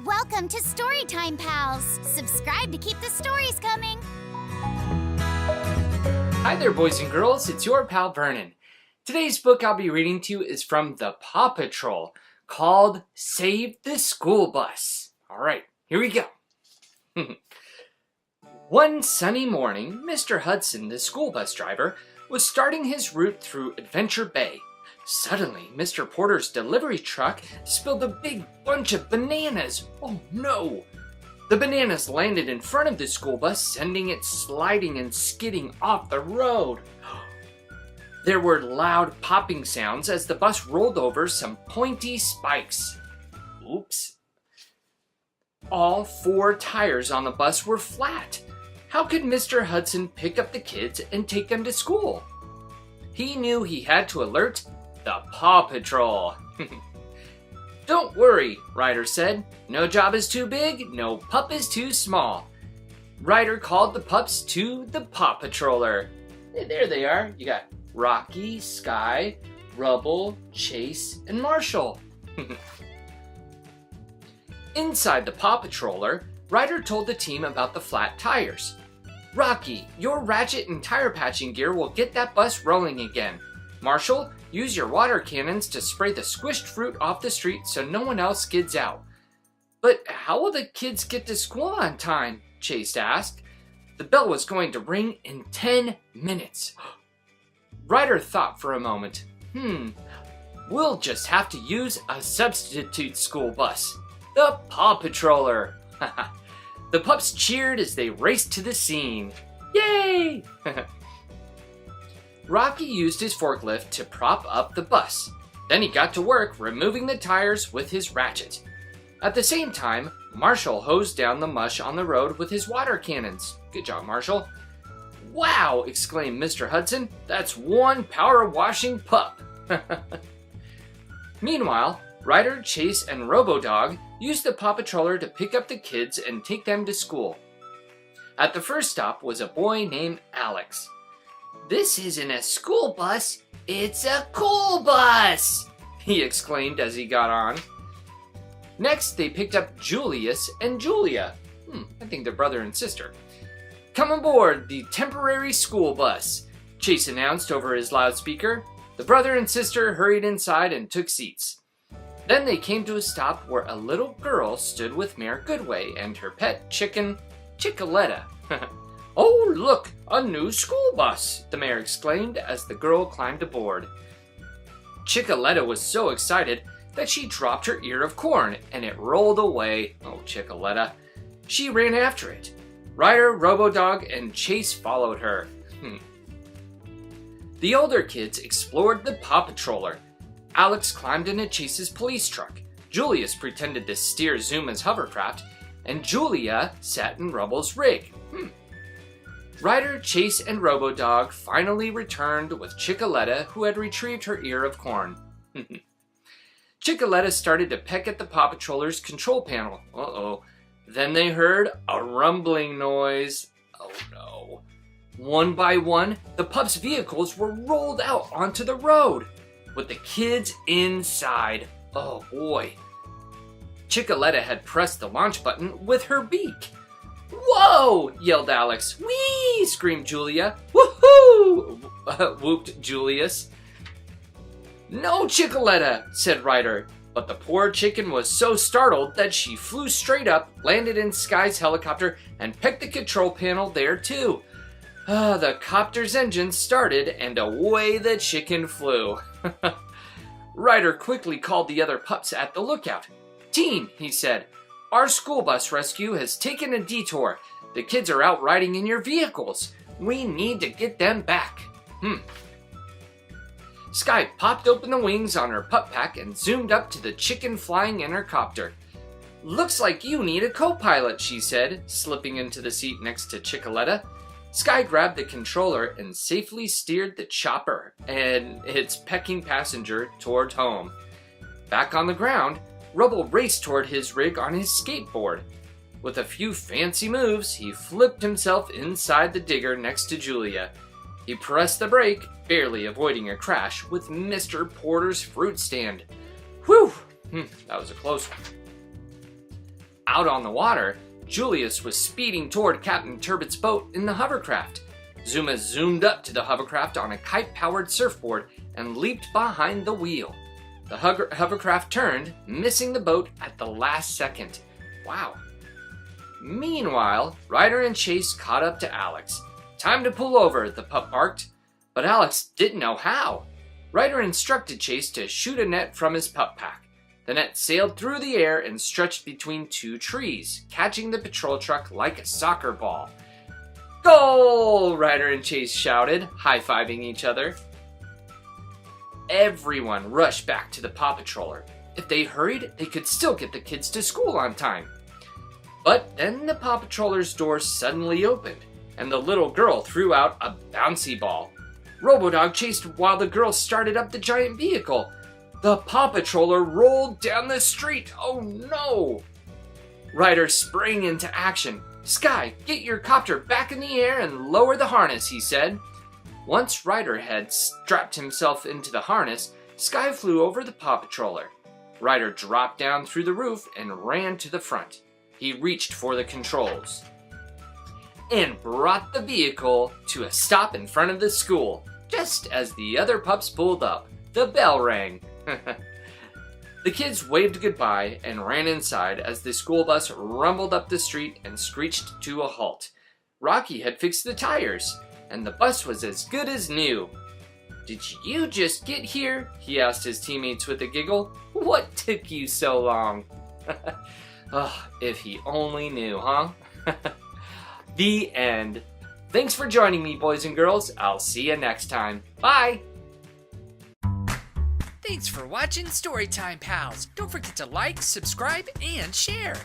Welcome to Storytime Pals. Subscribe to keep the stories coming. Hi there, boys and girls. It's your pal Vernon. Today's book I'll be reading to you is from the Paw Patrol called Save the School Bus. All right, here we go. One sunny morning, Mr. Hudson, the school bus driver, was starting his route through Adventure Bay. Suddenly, Mr. Porter's delivery truck spilled a big bunch of bananas. Oh no! The bananas landed in front of the school bus, sending it sliding and skidding off the road. There were loud popping sounds as the bus rolled over some pointy spikes. Oops. All 4 tires on the bus were flat. How could Mr. Hudson pick up the kids and take them to school? He knew he had to alert the Paw Patrol. Don't worry, Ryder said. No job is too big, no pup is too small. Ryder called the pups to the Paw Patroller. There they are. You got Rocky, Sky, Rubble, Chase, and Marshall. Inside the Paw Patroller, Ryder told the team about the flat tires. Rocky, your ratchet and tire patching gear will get that bus rolling again. Marshall, use your water cannons to spray the squished fruit off the street so no one else skids out. But how will the kids get to school on time? Chase asked. The bell was going to ring in 10 minutes. Ryder thought for a moment. We'll just have to use a substitute school bus. The Paw Patroller. The pups cheered as they raced to the scene. Yay! Rocky used his forklift to prop up the bus. Then he got to work removing the tires with his ratchet. At the same time, Marshall hosed down the mush on the road with his water cannons. Good job, Marshall. Wow! Exclaimed Mr. Hudson. That's one power-washing pup. Meanwhile, Ryder, Chase, and Robo-Dog used the Paw Patroller to pick up the kids and take them to school. At the first stop was a boy named Alex. This isn't a school bus, it's a cool bus, he exclaimed as he got on. Next, they picked up Julius and Julia. I think they're brother and sister. Come aboard the temporary school bus, Chase announced over his loudspeaker. The brother and sister hurried inside and took seats. Then they came to a stop where a little girl stood with Mayor Goodway and her pet chicken, Chickaletta. Oh, look, a new school bus, the mayor exclaimed as the girl climbed aboard. Chickaletta was so excited that she dropped her ear of corn and it rolled away. Oh, Chickaletta. She ran after it. Ryder, Robo-Dog, and Chase followed her. The older kids explored the Paw Patroller. Alex climbed into Chase's police truck. Julius pretended to steer Zuma's hovercraft, and Julia sat in Rubble's rig. Ryder, Chase, and Robo-Dog finally returned with Chickaletta, who had retrieved her ear of corn. Chickaletta started to peck at the Paw Patroller's control panel. Uh-oh. Then they heard a rumbling noise. Oh no. One by one, the pups' vehicles were rolled out onto the road, with the kids inside. Oh boy. Chickaletta had pressed the launch button with her beak. Whoa! Yelled Alex. Whee! Screamed Julia. Woohoo! Whooped Julius. No, Chickaletta, said Ryder. But the poor chicken was so startled that she flew straight up, landed in Sky's helicopter, and pecked the control panel there too. The copter's engine started, and away the chicken flew. Ryder quickly called the other pups at the lookout. Team, he said. Our school bus rescue has taken a detour. The kids are out riding in your vehicles. We need to get them back. Sky popped open the wings on her pup pack and zoomed up to the chicken flying in her copter. Looks like you need a co-pilot, she said, slipping into the seat next to Chickaletta. Sky grabbed the controller and safely steered the chopper and its pecking passenger toward home. Back on the ground, Rubble raced toward his rig on his skateboard. With a few fancy moves, he flipped himself inside the digger next to Julia. He pressed the brake, barely avoiding a crash with Mr. Porter's fruit stand. Whew! That was a close one. Out on the water, Julius was speeding toward Captain Turbot's boat in the hovercraft. Zuma zoomed up to the hovercraft on a kite-powered surfboard and leaped behind the wheel. The hovercraft turned, missing the boat at the last second. Wow. Meanwhile, Ryder and Chase caught up to Alex. "Time to pull over," the pup barked. But Alex didn't know how. Ryder instructed Chase to shoot a net from his pup pack. The net sailed through the air and stretched between two trees, catching the patrol truck like a soccer ball. "Goal!" Ryder and Chase shouted, high-fiving each other. Everyone rushed back to the Paw Patroller. If they hurried, they could still get the kids to school on time. But then the Paw Patroller's door suddenly opened, and the little girl threw out a bouncy ball. Robodog chased while the girl started up the giant vehicle. The Paw Patroller rolled down the street. Oh no! Ryder sprang into action. "Sky, get your copter back in the air and lower the harness," he said. Once Ryder had strapped himself into the harness, Sky flew over the Paw Patroller. Ryder dropped down through the roof and ran to the front. He reached for the controls and brought the vehicle to a stop in front of the school. Just as the other pups pulled up, the bell rang. The kids waved goodbye and ran inside as the school bus rumbled up the street and screeched to a halt. Rocky had fixed the tires, and the bus was as good as new. "Did you just get here?" he asked his teammates with a giggle. "What took you so long?" Oh, if he only knew, huh? The end. Thanks for joining me, boys and girls. I'll see you next time. Bye! Thanks for watching Storytime Pals. Don't forget to like, subscribe, and share.